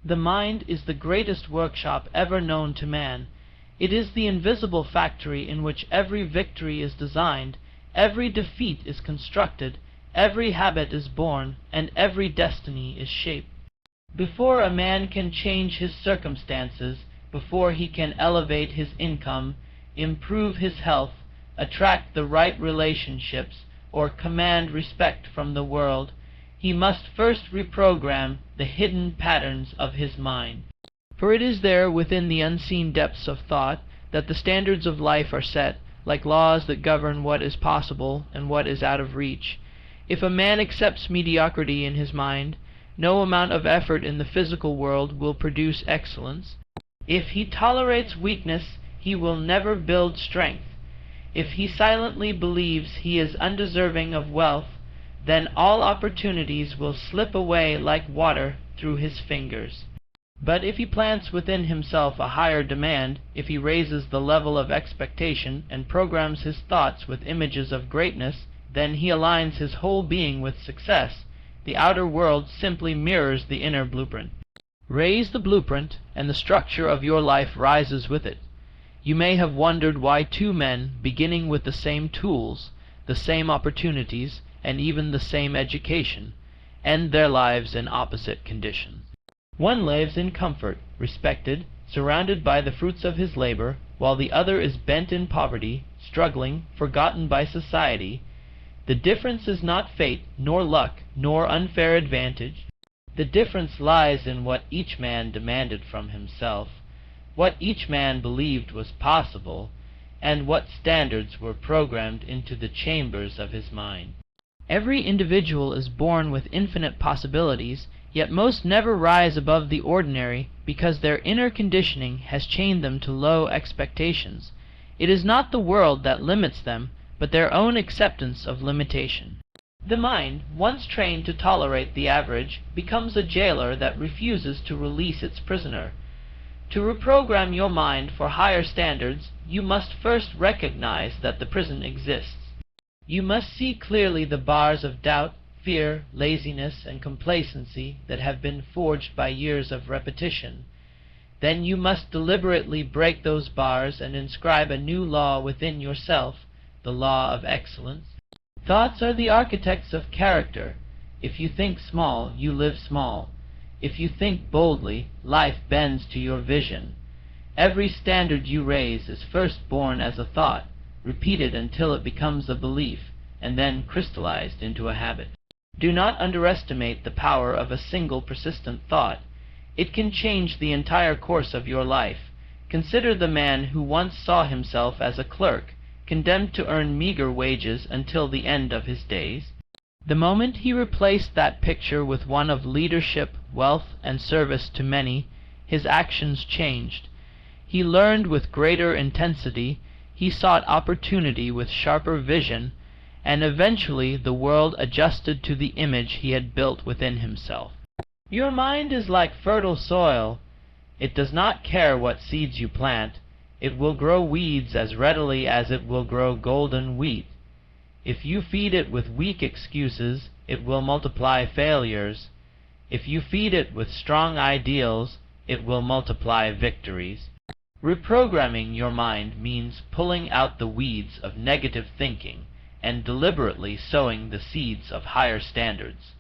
The mind is the greatest workshop ever known to man. It is the invisible factory in which every victory is designed, every defeat is constructed, every habit is born, and every destiny is shaped. Before a man can change his circumstances, before he can elevate his income, improve his health, attract the right relationships, or command respect from the world, he must first reprogram the hidden patterns of his mind. For it is there, within the unseen depths of thought, that the standards of life are set, like laws that govern what is possible and what is out of reach. If a man accepts mediocrity in his mind, no amount of effort in the physical world will produce excellence. If he tolerates weakness, he will never build strength. If he silently believes he is undeserving of wealth, then all opportunities will slip away like water through his fingers. But if he plants within himself a higher demand, if he raises the level of expectation and programs his thoughts with images of greatness, then he aligns his whole being with success. The outer world simply mirrors the inner blueprint. Raise the blueprint, and the structure of your life rises with it. You may have wondered why two men, beginning with the same tools, the same opportunities, and even the same education, end their lives in opposite conditions. One lives in comfort, respected, surrounded by the fruits of his labor, while the other is bent in poverty, struggling, forgotten by society. The difference is not fate, nor luck, nor unfair advantage. The difference lies in what each man demanded from himself, what each man believed was possible, and what standards were programmed into the chambers of his mind. Every individual is born with infinite possibilities, yet most never rise above the ordinary because their inner conditioning has chained them to low expectations. It is not the world that limits them, but their own acceptance of limitation. The mind, once trained to tolerate the average, becomes a jailer that refuses to release its prisoner. To reprogram your mind for higher standards, you must first recognize that the prison exists. You must see clearly the bars of doubt, fear, laziness, and complacency that have been forged by years of repetition. Then you must deliberately break those bars and inscribe a new law within yourself, the law of excellence. Thoughts are the architects of character. If you think small, you live small. If you think boldly, life bends to your vision. Every standard you raise is first born as a thought, repeated until it becomes a belief, and then crystallized into a habit. Do not underestimate the power of a single persistent thought. It can change the entire course of your life. Consider the man who once saw himself as a clerk, condemned to earn meager wages until the end of his days. The moment he replaced that picture with one of leadership, wealth, and service to many, his actions changed. He learned with greater intensity, he sought opportunity with sharper vision, and eventually the world adjusted to the image he had built within himself. Your mind is like fertile soil. It does not care what seeds you plant. It will grow weeds as readily as it will grow golden wheat. If you feed it with weak excuses, it will multiply failures. If you feed it with strong ideals, it will multiply victories. Reprogramming your mind means pulling out the weeds of negative thinking and deliberately sowing the seeds of higher standards.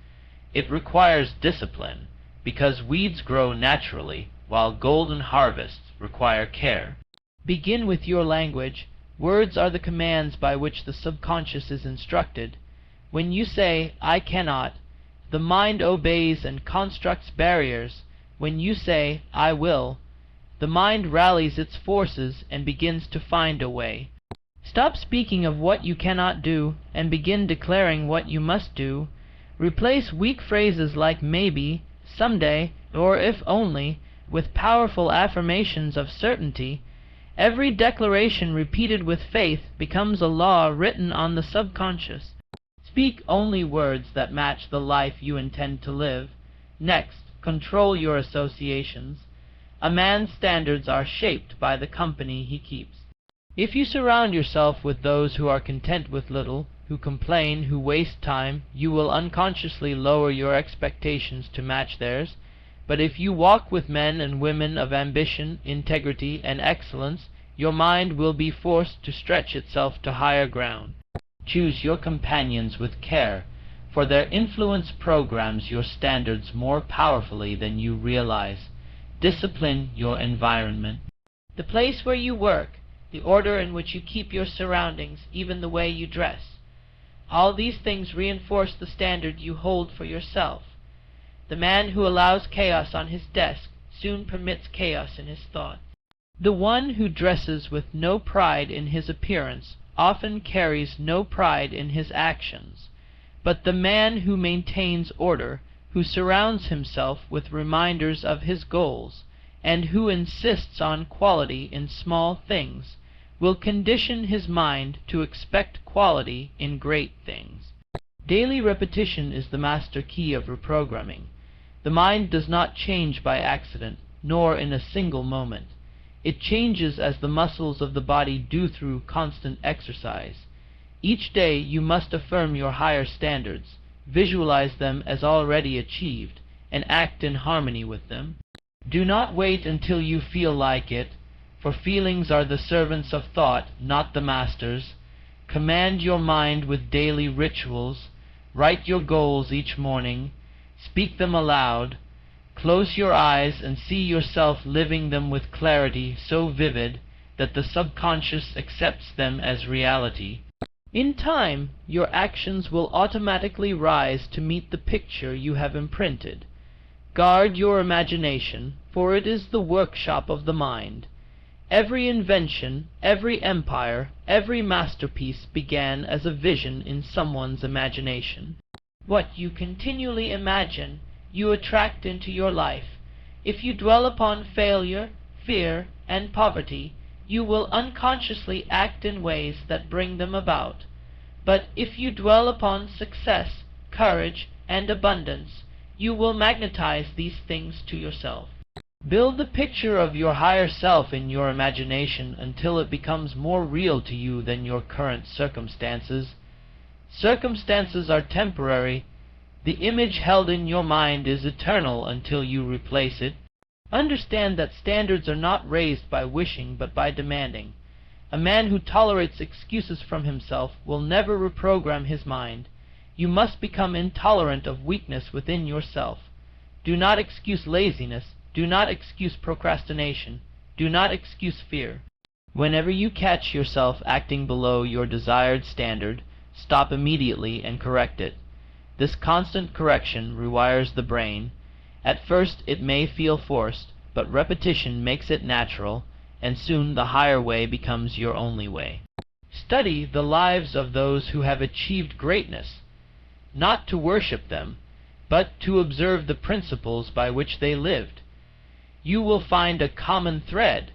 It requires discipline, because weeds grow naturally, while golden harvests require care. Begin with your language. Words are the commands by which the subconscious is instructed. When you say, "I cannot," the mind obeys and constructs barriers. When you say, "I will," the mind rallies its forces and begins to find a way. Stop speaking of what you cannot do, and begin declaring what you must do. Replace weak phrases like maybe, someday, or if only, with powerful affirmations of certainty. Every declaration repeated with faith becomes a law written on the subconscious. Speak only words that match the life you intend to live. Next, control your associations. A man's standards are shaped by the company he keeps. If you surround yourself with those who are content with little, who complain, who waste time, you will unconsciously lower your expectations to match theirs. But if you walk with men and women of ambition, integrity, and excellence, your mind will be forced to stretch itself to higher ground. Choose your companions with care, for their influence programs your standards more powerfully than you realize. Discipline your environment. The place where you work, the order in which you keep your surroundings, even the way you dress. All these things reinforce the standard you hold for yourself. The man who allows chaos on his desk soon permits chaos in his thoughts. The one who dresses with no pride in his appearance often carries no pride in his actions. But the man who maintains order, who surrounds himself with reminders of his goals, and who insists on quality in small things, will condition his mind to expect quality in great things. Daily repetition is the master key of reprogramming. The mind does not change by accident, nor in a single moment. It changes as the muscles of the body do through constant exercise. Each day you must affirm your higher standards, visualize them as already achieved, and act in harmony with them. Do not wait until you feel like it, for feelings are the servants of thought, not the masters. Command your mind with daily rituals. Write your goals each morning. Speak them aloud. Close your eyes and see yourself living them with clarity so vivid that the subconscious accepts them as reality. In time, your actions will automatically rise to meet the picture you have imprinted. Guard your imagination, for it is the workshop of the mind. Every invention, every empire, every masterpiece began as a vision in someone's imagination. What you continually imagine, you attract into your life. If you dwell upon failure, fear, and poverty, you will unconsciously act in ways that bring them about. But if you dwell upon success, courage, and abundance, you will magnetize these things to yourself. Build the picture of your higher self in your imagination until it becomes more real to you than your current circumstances. Circumstances are temporary. The image held in your mind is eternal until you replace it. Understand that standards are not raised by wishing but by demanding. A man who tolerates excuses from himself will never reprogram his mind. You must become intolerant of weakness within yourself. Do not excuse laziness. Do not excuse procrastination. Do not excuse fear. Whenever you catch yourself acting below your desired standard, stop immediately and correct it. This constant correction rewires the brain. At first it may feel forced, but repetition makes it natural, and soon the higher way becomes your only way. Study the lives of those who have achieved greatness, not to worship them, but to observe the principles by which they lived. You will find a common thread.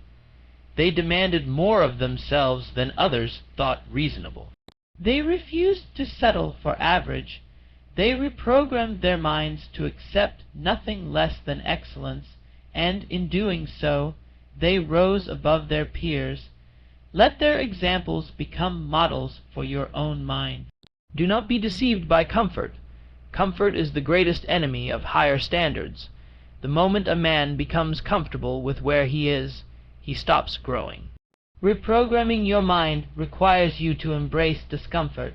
They demanded more of themselves than others thought reasonable. They refused to settle for average. They reprogrammed their minds to accept nothing less than excellence, and in doing so, they rose above their peers. Let their examples become models for your own mind. Do not be deceived by comfort. Comfort is the greatest enemy of higher standards. The moment a man becomes comfortable with where he is, he stops growing. Reprogramming your mind requires you to embrace discomfort,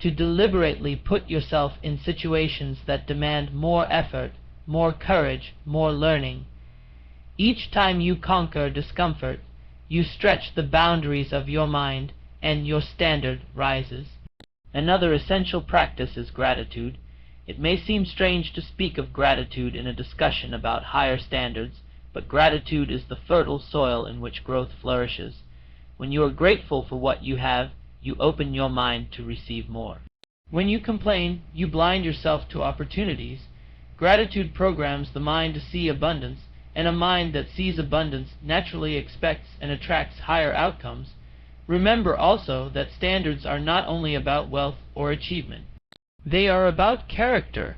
to deliberately put yourself in situations that demand more effort, more courage, more learning. Each time you conquer discomfort, you stretch the boundaries of your mind, and your standard rises. Another essential practice is gratitude. It may seem strange to speak of gratitude in a discussion about higher standards, but gratitude is the fertile soil in which growth flourishes. When you are grateful for what you have, you open your mind to receive more. When you complain, you blind yourself to opportunities. Gratitude programs the mind to see abundance, and a mind that sees abundance naturally expects and attracts higher outcomes. Remember also that standards are not only about wealth or achievement. They are about character.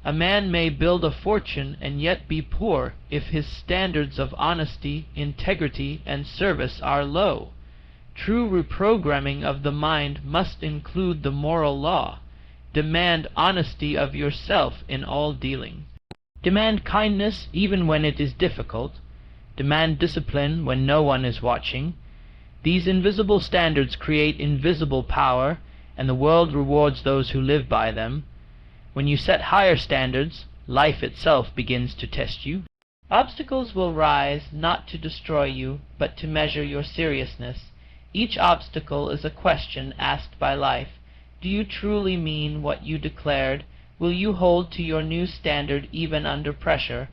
A man may build a fortune and yet be poor if his standards of honesty, integrity, and service are low. True reprogramming of the mind must include the moral law. Demand honesty of yourself in all dealing. Demand kindness even when it is difficult. Demand discipline when no one is watching. These invisible standards create invisible power, and the world rewards those who live by them. When you set higher standards, life itself begins to test you. Obstacles will rise not to destroy you, but to measure your seriousness. Each obstacle is a question asked by life. Do you truly mean what you declared? Will you hold to your new standard even under pressure?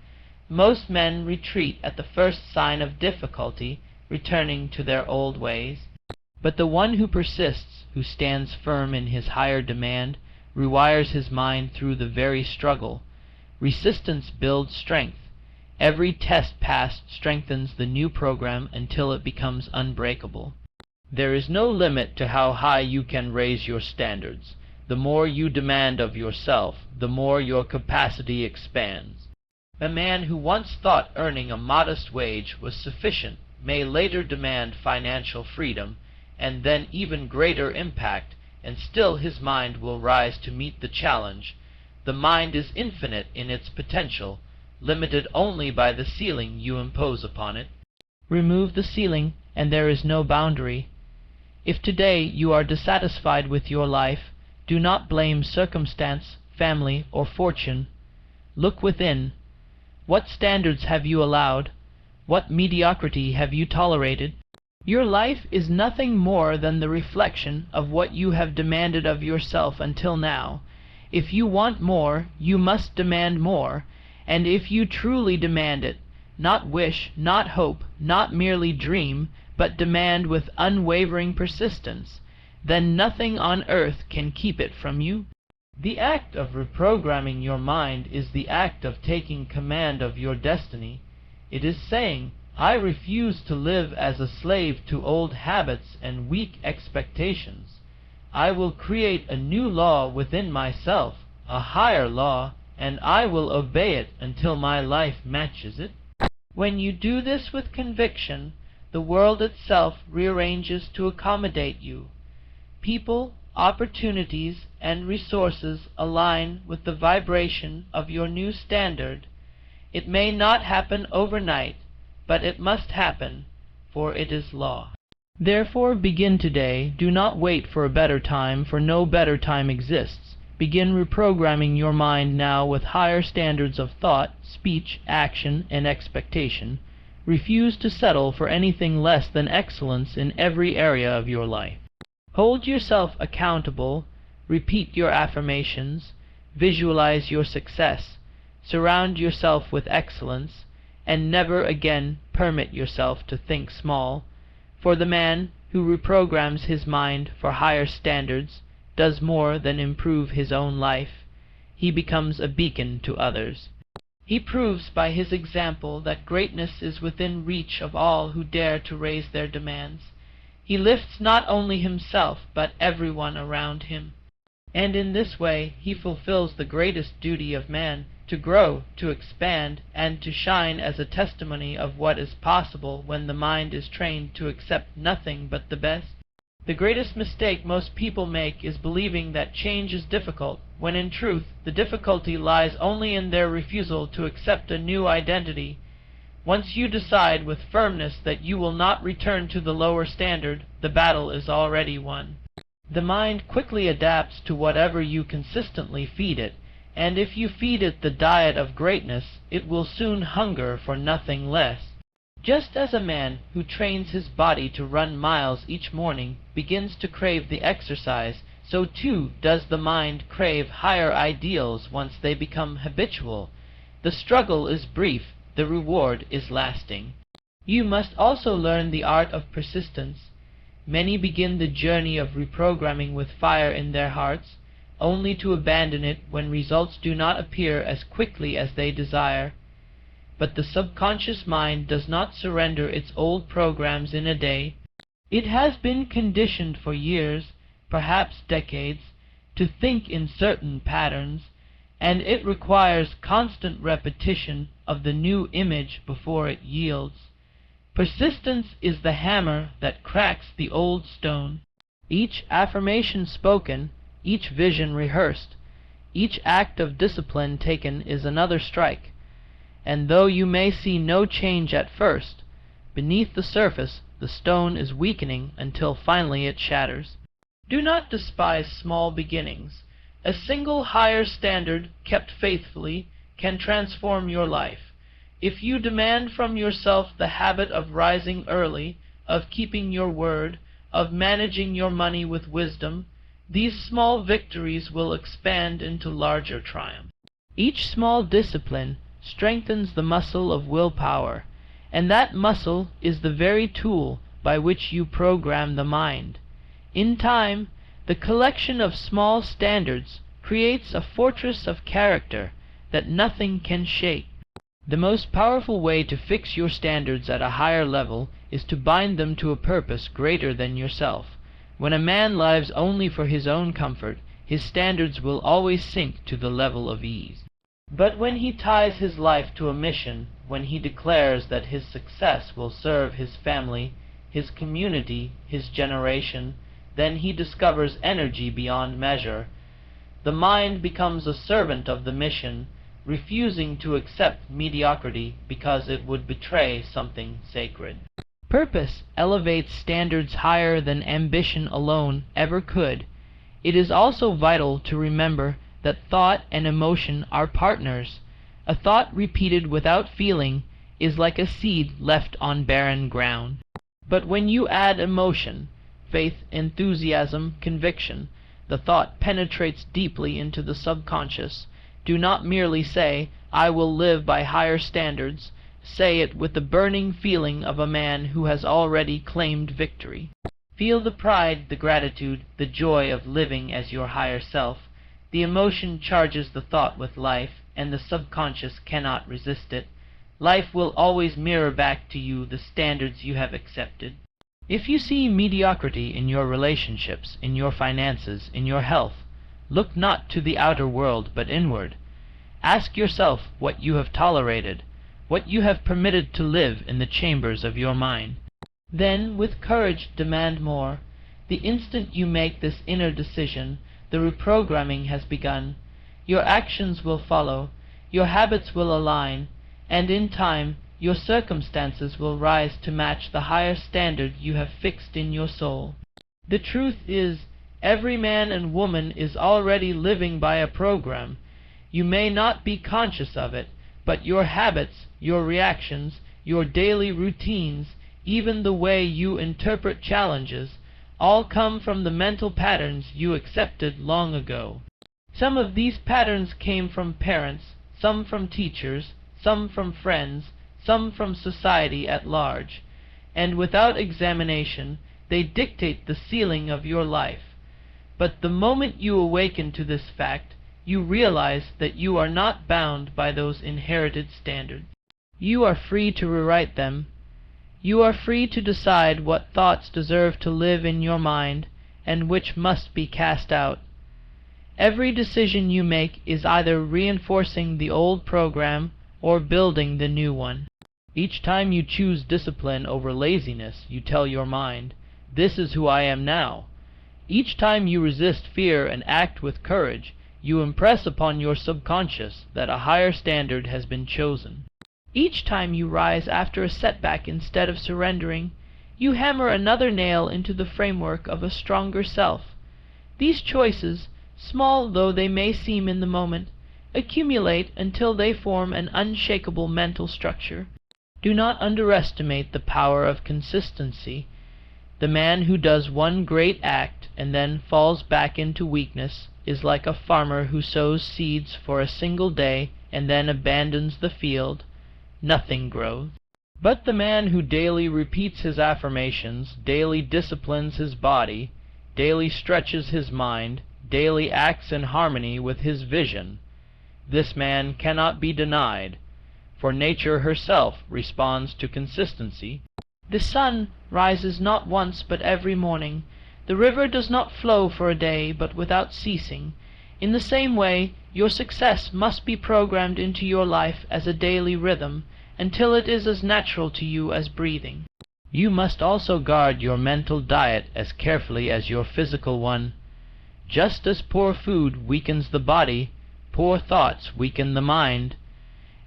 Most men retreat at the first sign of difficulty, returning to their old ways. But the one who persists, who stands firm in his higher demand, rewires his mind through the very struggle. Resistance builds strength. Every test passed strengthens the new program until it becomes unbreakable. There is no limit to how high you can raise your standards. The more you demand of yourself, the more your capacity expands. A man who once thought earning a modest wage was sufficient may later demand financial freedom, and then even greater impact, and still his mind will rise to meet the challenge. The mind is infinite in its potential, limited only by the ceiling you impose upon it. Remove the ceiling, and there is no boundary. If today you are dissatisfied with your life, do not blame circumstance, family, or fortune. Look within. What standards have you allowed? What mediocrity have you tolerated? Your life is nothing more than the reflection of what you have demanded of yourself until now. If you want more, you must demand more, and if you truly demand it, not wish, not hope, not merely dream, but demand with unwavering persistence, then nothing on earth can keep it from you. The act of reprogramming your mind is the act of taking command of your destiny. It is saying, I refuse to live as a slave to old habits and weak expectations. I will create a new law within myself, a higher law, and I will obey it until my life matches it. When you do this with conviction, the world itself rearranges to accommodate you. People, opportunities, and resources align with the vibration of your new standard. It may not happen overnight, but it must happen, for it is law. Therefore begin today. Do not wait for a better time, for no better time exists. Begin reprogramming your mind now with higher standards of thought, speech, action, and expectation. Refuse to settle for anything less than excellence in every area of your life. Hold yourself accountable, repeat your affirmations, visualize your success, surround yourself with excellence, and never again permit yourself to think small, for the man who reprograms his mind for higher standards does more than improve his own life. He becomes a beacon to others. He proves by his example that greatness is within reach of all who dare to raise their demands. He lifts not only himself, but everyone around him. And in this way he fulfills the greatest duty of man, to grow, to expand, and to shine as a testimony of what is possible when the mind is trained to accept nothing but the best. The greatest mistake most people make is believing that change is difficult, when in truth the difficulty lies only in their refusal to accept a new identity. Once you decide with firmness that you will not return to the lower standard, the battle is already won. The mind quickly adapts to whatever you consistently feed it, and if you feed it the diet of greatness, it will soon hunger for nothing less. Just as a man who trains his body to run miles each morning begins to crave the exercise, so too does the mind crave higher ideals once they become habitual. The struggle is brief, the reward is lasting. You must also learn the art of persistence. Many begin the journey of reprogramming with fire in their hearts, only to abandon it when results do not appear as quickly as they desire. But the subconscious mind does not surrender its old programs in a day. It has been conditioned for years, perhaps decades, to think in certain patterns, and it requires constant repetition of the new image before it yields. Persistence is the hammer that cracks the old stone. Each affirmation spoken, each vision rehearsed, each act of discipline taken is another strike. and though you may see no change at first, beneath the surface the stone is weakening until finally it shatters. Do not despise small beginnings. A single higher standard kept faithfully can transform your life. If you demand from yourself the habit of rising early, of keeping your word, of managing your money with wisdom, these small victories will expand into larger triumphs. Each small discipline strengthens the muscle of willpower, and that muscle is the very tool by which you program the mind. In time, the collection of small standards creates a fortress of character that nothing can shake. The most powerful way to fix your standards at a higher level is to bind them to a purpose greater than yourself. When a man lives only for his own comfort, his standards will always sink to the level of ease. But when he ties his life to a mission, when he declares that his success will serve his family, his community, his generation, then he discovers energy beyond measure. The mind becomes a servant of the mission, refusing to accept mediocrity because it would betray something sacred. Purpose elevates standards higher than ambition alone ever could. It is also vital to remember that thought and emotion are partners. A thought repeated without feeling is like a seed left on barren ground. But when you add emotion, faith, enthusiasm, conviction, the thought penetrates deeply into the subconscious. Do not merely say, "I will live by higher standards." Say it with the burning feeling of a man who has already claimed victory. Feel the pride, the gratitude, the joy of living as your higher self. The emotion charges the thought with life, and the subconscious cannot resist it. Life will always mirror back to you the standards you have accepted. If you see mediocrity in your relationships, in your finances, in your health, look not to the outer world, but inward. Ask yourself what you have tolerated, what you have permitted to live in the chambers of your mind. Then, with courage, demand more. The instant you make this inner decision, the reprogramming has begun. Your actions will follow, your habits will align, and in time, your circumstances will rise to match the higher standard you have fixed in your soul. The truth is, every man and woman is already living by a program. You may not be conscious of it, but your habits, your reactions, your daily routines, even the way you interpret challenges, all come from the mental patterns you accepted long ago. Some of these patterns came from parents, some from teachers, some from friends, some from society at large, and without examination, they dictate the ceiling of your life. But the moment you awaken to this fact, you realize that you are not bound by those inherited standards. You are free to rewrite them. You are free to decide what thoughts deserve to live in your mind, and which must be cast out. Every decision you make is either reinforcing the old program or building the new one. Each time you choose discipline over laziness, you tell your mind, "This is who I am now." Each time you resist fear and act with courage, you impress upon your subconscious that a higher standard has been chosen. Each time you rise after a setback instead of surrendering, you hammer another nail into the framework of a stronger self. These choices, small though they may seem in the moment, accumulate until they form an unshakable mental structure. Do not underestimate the power of consistency. The man who does one great act and then falls back into weakness is like a farmer who sows seeds for a single day and then abandons the field. Nothing grows. But the man who daily repeats his affirmations, daily disciplines his body, daily stretches his mind, daily acts in harmony with his vision, this man cannot be denied, for nature herself responds to consistency. The sun rises not once but every morning. The river does not flow for a day but without ceasing. In the same way, your success must be programmed into your life as a daily rhythm, until it is as natural to you as breathing. You must also guard your mental diet as carefully as your physical one. Just as poor food weakens the body, poor thoughts weaken the mind.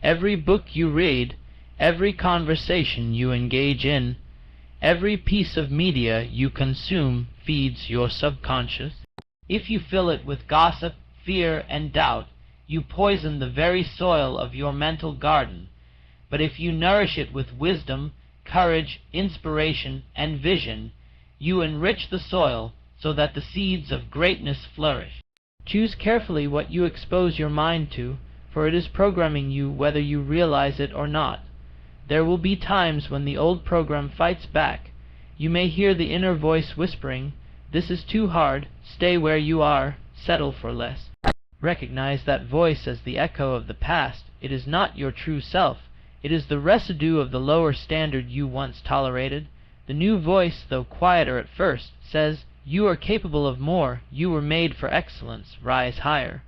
Every book you read, every conversation you engage in, every piece of media you consume feeds your subconscious. If you fill it with gossip, fear, and doubt, you poison the very soil of your mental garden. But if you nourish it with wisdom, courage, inspiration, and vision, you enrich the soil so that the seeds of greatness flourish. Choose carefully what you expose your mind to, for it is programming you whether you realize it or not. There will be times when the old program fights back. You may hear the inner voice whispering, "This is too hard, stay where you are, settle for less." Recognize that voice as the echo of the past. It is not your true self. It is the residue of the lower standard you once tolerated. The new voice, though quieter at first, says, "You are capable of more, you were made for excellence, rise higher."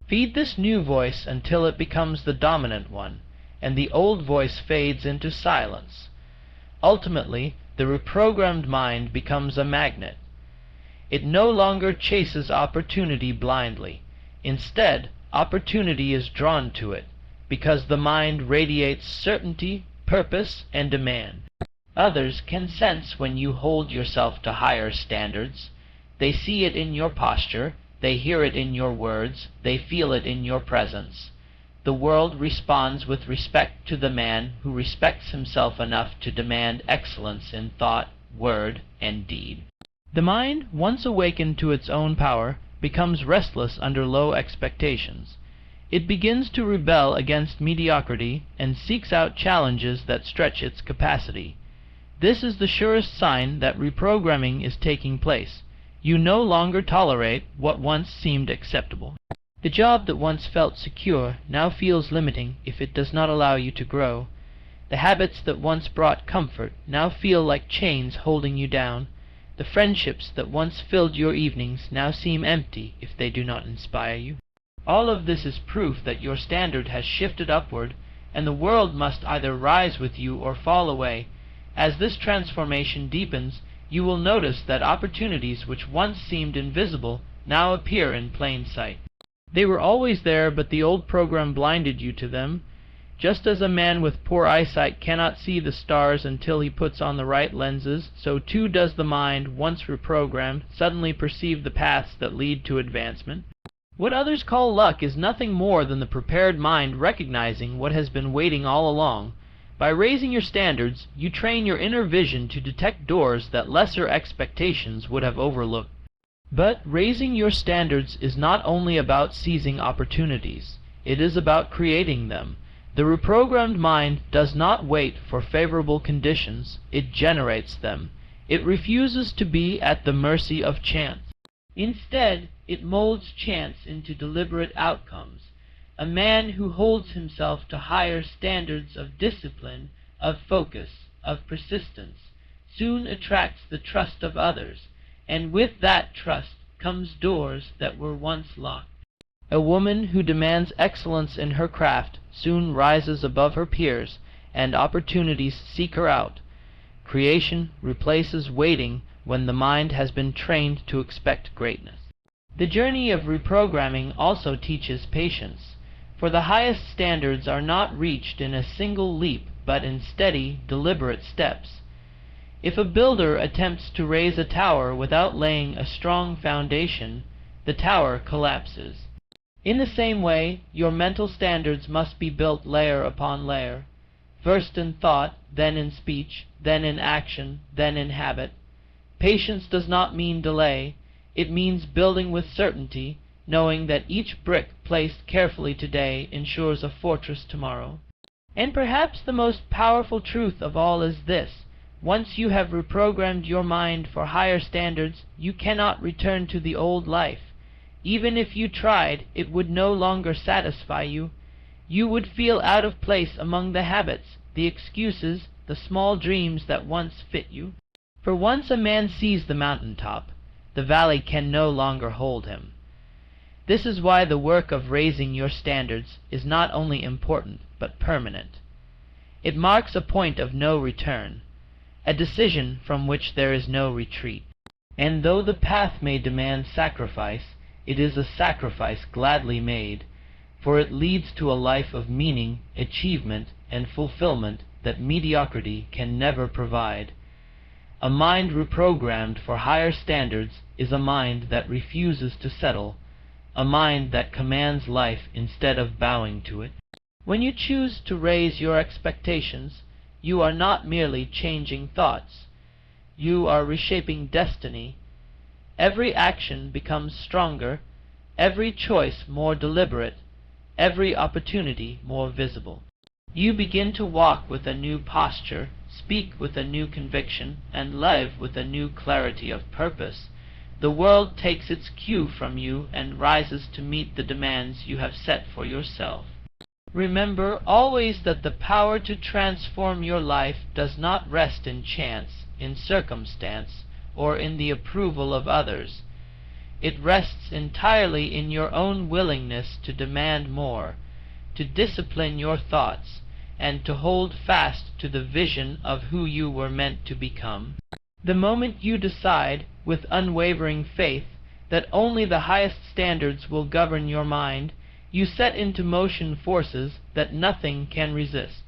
Feed this new voice until it becomes the dominant one, and the old voice fades into silence. Ultimately, the reprogrammed mind becomes a magnet. It no longer chases opportunity blindly. Instead, opportunity is drawn to it, because the mind radiates certainty, purpose, and demand. Others can sense when you hold yourself to higher standards. They see it in your posture, they hear it in your words, they feel it in your presence. The world responds with respect to the man who respects himself enough to demand excellence in thought, word, and deed. The mind, once awakened to its own power, becomes restless under low expectations. It begins to rebel against mediocrity and seeks out challenges that stretch its capacity. This is the surest sign that reprogramming is taking place. You no longer tolerate what once seemed acceptable. The job that once felt secure now feels limiting if it does not allow you to grow. The habits that once brought comfort now feel like chains holding you down. The friendships that once filled your evenings now seem empty if they do not inspire you. All of this is proof that your standard has shifted upward, and the world must either rise with you or fall away. As this transformation deepens, you will notice that opportunities which once seemed invisible now appear in plain sight. They were always there, but the old program blinded you to them. Just as a man with poor eyesight cannot see the stars until he puts on the right lenses, so too does the mind, once reprogrammed, suddenly perceive the paths that lead to advancement. What others call luck is nothing more than the prepared mind recognizing what has been waiting all along. By raising your standards, you train your inner vision to detect doors that lesser expectations would have overlooked. But raising your standards is not only about seizing opportunities, it is about creating them. The reprogrammed mind does not wait for favorable conditions, it generates them. It refuses to be at the mercy of chance. Instead, it molds chance into deliberate outcomes. A man who holds himself to higher standards of discipline, of focus, of persistence, soon attracts the trust of others, and with that trust comes doors that were once locked. A woman who demands excellence in her craft soon rises above her peers, and opportunities seek her out. Creation replaces waiting when the mind has been trained to expect greatness. The journey of reprogramming also teaches patience, for the highest standards are not reached in a single leap, but in steady, deliberate steps. If a builder attempts to raise a tower without laying a strong foundation, the tower collapses. In the same way, your mental standards must be built layer upon layer, first in thought, then in speech, then in action, then in habit. Patience does not mean delay. It means building with certainty, knowing that each brick placed carefully today ensures a fortress tomorrow. And perhaps the most powerful truth of all is this: once you have reprogrammed your mind for higher standards, you cannot return to the old life. Even if you tried, it would no longer satisfy you. You would feel out of place among the habits, the excuses, the small dreams that once fit you. For once a man sees the mountaintop, the valley can no longer hold him. This is why the work of raising your standards is not only important, but permanent. It marks a point of no return, a decision from which there is no retreat. And though the path may demand sacrifice, it is a sacrifice gladly made, for it leads to a life of meaning, achievement, and fulfillment that mediocrity can never provide. A mind reprogrammed for higher standards is a mind that refuses to settle, a mind that commands life instead of bowing to it. When you choose to raise your expectations, you are not merely changing thoughts. You are reshaping destiny. Every action becomes stronger, every choice more deliberate, every opportunity more visible. You begin to walk with a new posture, speak with a new conviction, and live with a new clarity of purpose. The world takes its cue from you and rises to meet the demands you have set for yourself. Remember always that the power to transform your life does not rest in chance, in circumstance, or in the approval of others. It rests entirely in your own willingness to demand more, to discipline your thoughts, and to hold fast to the vision of who you were meant to become. The moment you decide, with unwavering faith, that only the highest standards will govern your mind, you set into motion forces that nothing can resist.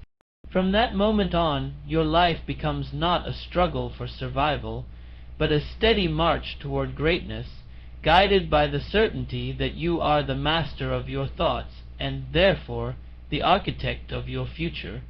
From that moment on, your life becomes not a struggle for survival, but a steady march toward greatness, guided by the certainty that you are the master of your thoughts, and therefore the architect of your future.